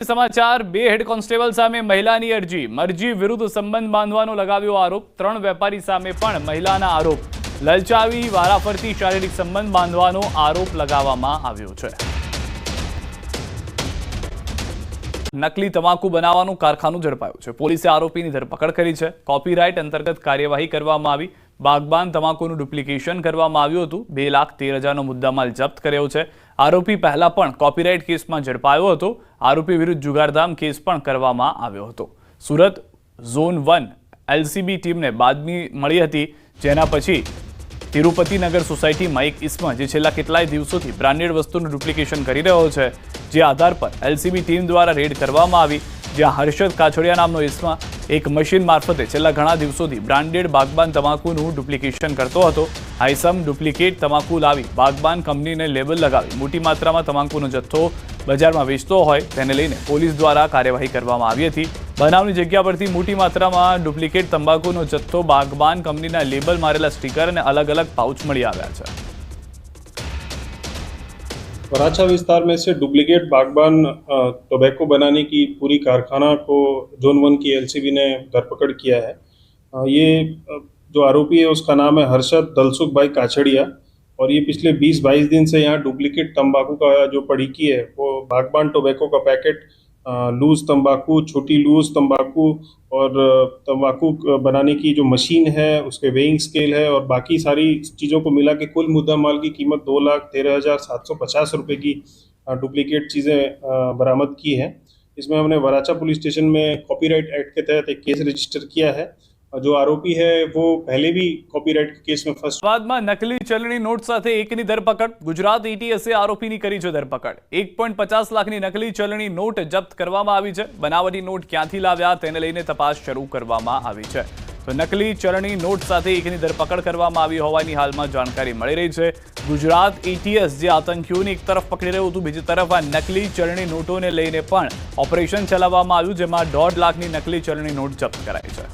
સમાચાર બે head constable સામે મહિલાની અરજી મરજી વિરુદ્ધ સંબંધ બાંધવાનો લગાવ્યો આરોપ ત્રણ વેપારી સામે પણ મહિલાના આરોપ લલચાવી વારાફરતી શારીરિક સંબંધ બાંધવાનો આરોપ લગાવવામાં આવ્યો છે। નકલી તમાકુ બનાવવાનું કારખાનું ઝડપાયું છે। પોલીસે આરોપીની ધરપકડ કરી છે। કોપીરાઇટ અંતર્ગત કાર્યવાહી કરવામાં આવી। બાગબાન તમાકુનું ડુપ્લિકેશન કરવામાં આવ્યું હતું। 2,13,000નો મુદ્દામાલ જપ્ત કર્યો છે। આરોપી પહેલા પણ કોપીરાઇટ કેસમાં ઝડપાયો હતો। આરોપી વિરુદ્ધ જુગારધામ કેસ પણ કરવામાં આવ્યો હતો। સુરત ઝોન 1 એલસીબી ટીમને બાતમી મળી હતી, જેના પછી તિરુપતિનગર સોસાયટીમાં એક ઇસમ જે છેલ્લા કેટલાય દિવસોથી બ્રાન્ડેડ વસ્તુનું ડુપ્લિકેશન કરી રહ્યો છે, જે આધાર પર એલસીબી ટીમ દ્વારા રેડ કરવામાં આવી, જ્યાં હર્ષદ કાછડિયા નામનો ઇસમ એક મશીન મારફતે છેલ્લા ઘણા દિવસોથી બ્રાન્ડેડ બાગબાન તમાકુનું ડુપ્લિકેશન કરતો હતો। આ ઇસમ ડુપ્લિકેટ તમાકુ લાવી બાગબાન કંપનીને લેબલ લગાવી મોટી માત્રામાં તમાકુનો જથ્થો બજારમાં વેચતો હોય તેને લઈને પોલીસ દ્વારા કાર્યવાહી કરવામાં આવી હતી। બનાવની જગ્યા પરથી મોટી માત્રામાં ડુપ્લિકેટ તંબાકુનો જથ્થો, બાગબાન કંપનીના લેબલ મારેલા સ્ટીકર અને अलग अलग पाउच मળી આવ્યા છે। वराछा विस्तार में से डुप्लीकेट बागबान टोबैको बनाने की पूरी कारखाना को जोन 1 की एलसीबी ने धरपकड़ किया है। ये जो आरोपी है उसका नाम है हर्षद दलसुख भाई काछड़िया और ये पिछले 20-22 दिन से यहाँ डुप्लीकेट तंबाकू का जो पड़ीकी है वो बागबान टोबैको का पैकेट, लूज तंबाकू, छोटी लूज तंबाकू और तंबाकू बनाने की जो मशीन है उसके वेइंग स्केल है और बाकी सारी चीज़ों को मिला के कुल मुद्दा माल की कीमत 2,13,750 रुपये की डुप्लीकेट चीज़ें बरामद की है। इसमें हमने वराछा पुलिस स्टेशन में कॉपीराइट एक्ट के तहत एक केस रजिस्टर किया है। जो आरोपी है वो पहले भी कॉपीराइट के केस में फंस। બાદમાં નકલી ચલણી નોટ સાથે એકની ધરપકડ। ગુજરાત એટીએસે આરોપીની કરી છે ધરપકડ। 1.50 લાખની નકલી ચલણી નોટ જપ્ત કરવામાં આવી છે। બનાવટી નોટ ક્યાંથી લાવ્યા તેને લઈને તપાસ શરૂ કરવામાં આવી છે। તો નકલી ચલણી નોટ સાથે એકની ધરપકડ કરવામાં આવી હોવાની હાલમાં જાણકારી મળી રહી છે। ગુજરાત એટીએસ જે આતંકીઓને એક તરફ પકડી રહ્યું હતું, બીજી તરફ આ નકલી ચલણી નોટોને લઈને પણ ઓપરેશન ચલાવવામાં આવ્યું, જેમાં 1.5 લાખની નકલી ચલણી નોટ જપ્ત કરાઈ છે।